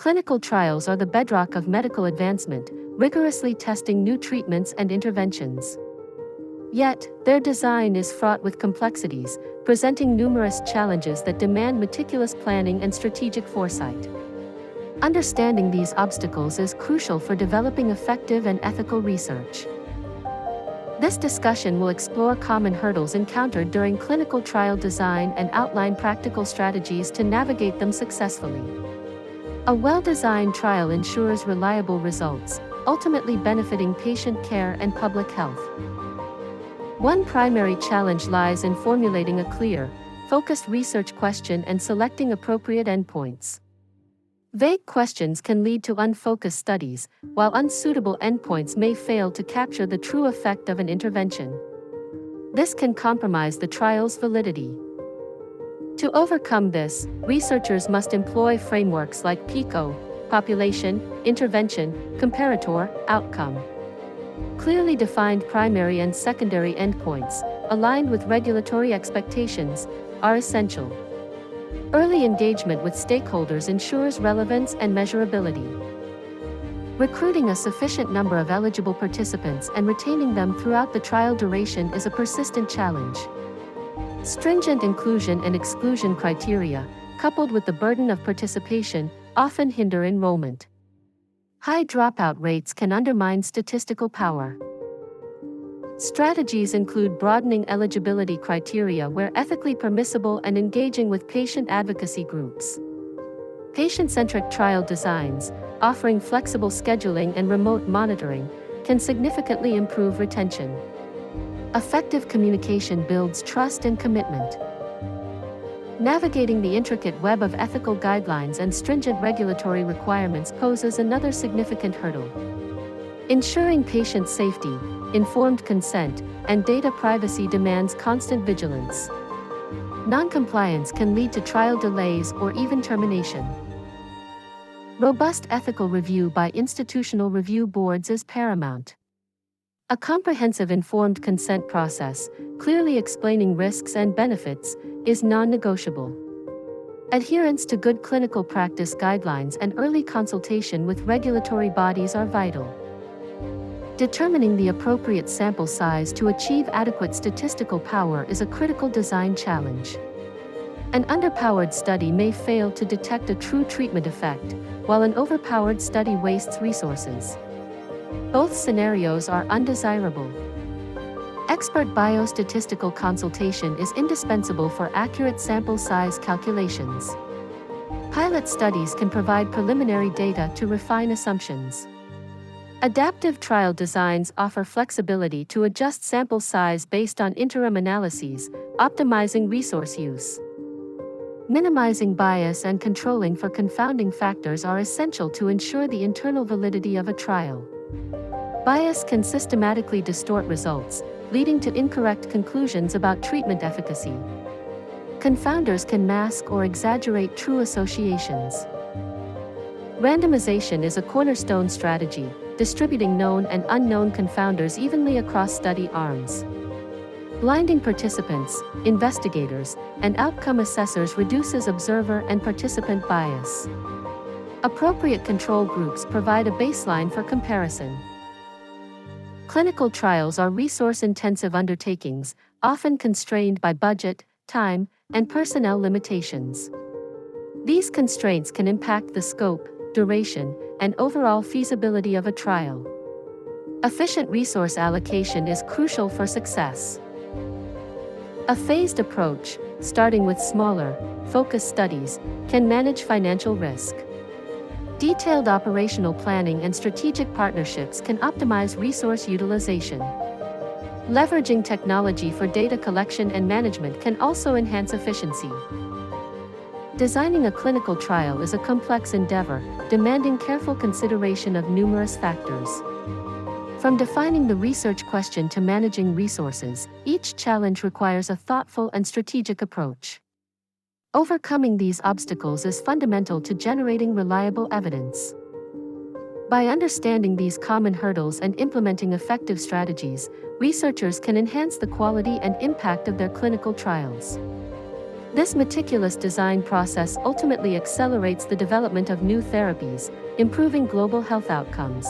Clinical trials are the bedrock of medical advancement, rigorously testing new treatments and interventions. Yet, their design is fraught with complexities, presenting numerous challenges that demand meticulous planning and strategic foresight. Understanding these obstacles is crucial for developing effective and ethical research. This discussion will explore common hurdles encountered during clinical trial design and outline practical strategies to navigate them successfully. A well-designed trial ensures reliable results, ultimately benefiting patient care and public health. One primary challenge lies in formulating a clear, focused research question and selecting appropriate endpoints. Vague questions can lead to unfocused studies, while unsuitable endpoints may fail to capture the true effect of an intervention. This can compromise the trial's validity. To overcome this, researchers must employ frameworks like PICO, population, intervention, comparator, outcome. Clearly defined primary and secondary endpoints, aligned with regulatory expectations, are essential. Early engagement with stakeholders ensures relevance and measurability. Recruiting a sufficient number of eligible participants and retaining them throughout the trial duration is a persistent challenge. Stringent inclusion and exclusion criteria, coupled with the burden of participation, often hinder enrollment. High dropout rates can undermine statistical power. Strategies include broadening eligibility criteria where ethically permissible and engaging with patient advocacy groups. Patient-centric trial designs, offering flexible scheduling and remote monitoring, can significantly improve retention. Effective communication builds trust and commitment. Navigating the intricate web of ethical guidelines and stringent regulatory requirements poses another significant hurdle. Ensuring patient safety, informed consent, and data privacy demands constant vigilance. Non-compliance can lead to trial delays or even termination. Robust ethical review by institutional review boards is paramount. A comprehensive informed consent process, clearly explaining risks and benefits, is non-negotiable. Adherence to good clinical practice guidelines and early consultation with regulatory bodies are vital. Determining the appropriate sample size to achieve adequate statistical power is a critical design challenge. An underpowered study may fail to detect a true treatment effect, while an overpowered study wastes resources. Both scenarios are undesirable. Expert biostatistical consultation is indispensable for accurate sample size calculations. Pilot studies can provide preliminary data to refine assumptions. Adaptive trial designs offer flexibility to adjust sample size based on interim analyses, optimizing resource use. Minimizing bias and controlling for confounding factors are essential to ensure the internal validity of a trial. Bias can systematically distort results, leading to incorrect conclusions about treatment efficacy. Confounders can mask or exaggerate true associations. Randomization is a cornerstone strategy, distributing known and unknown confounders evenly across study arms. Blinding participants, investigators, and outcome assessors reduces observer and participant bias. Appropriate control groups provide a baseline for comparison. Clinical trials are resource-intensive undertakings, often constrained by budget, time, and personnel limitations. These constraints can impact the scope, duration, and overall feasibility of a trial. Efficient resource allocation is crucial for success. A phased approach, starting with smaller, focused studies, can manage financial risk. Detailed operational planning and strategic partnerships can optimize resource utilization. Leveraging technology for data collection and management can also enhance efficiency. Designing a clinical trial is a complex endeavor, demanding careful consideration of numerous factors. From defining the research question to managing resources, each challenge requires a thoughtful and strategic approach. Overcoming these obstacles is fundamental to generating reliable evidence. By understanding these common hurdles and implementing effective strategies, researchers can enhance the quality and impact of their clinical trials. This meticulous design process ultimately accelerates the development of new therapies, improving global health outcomes.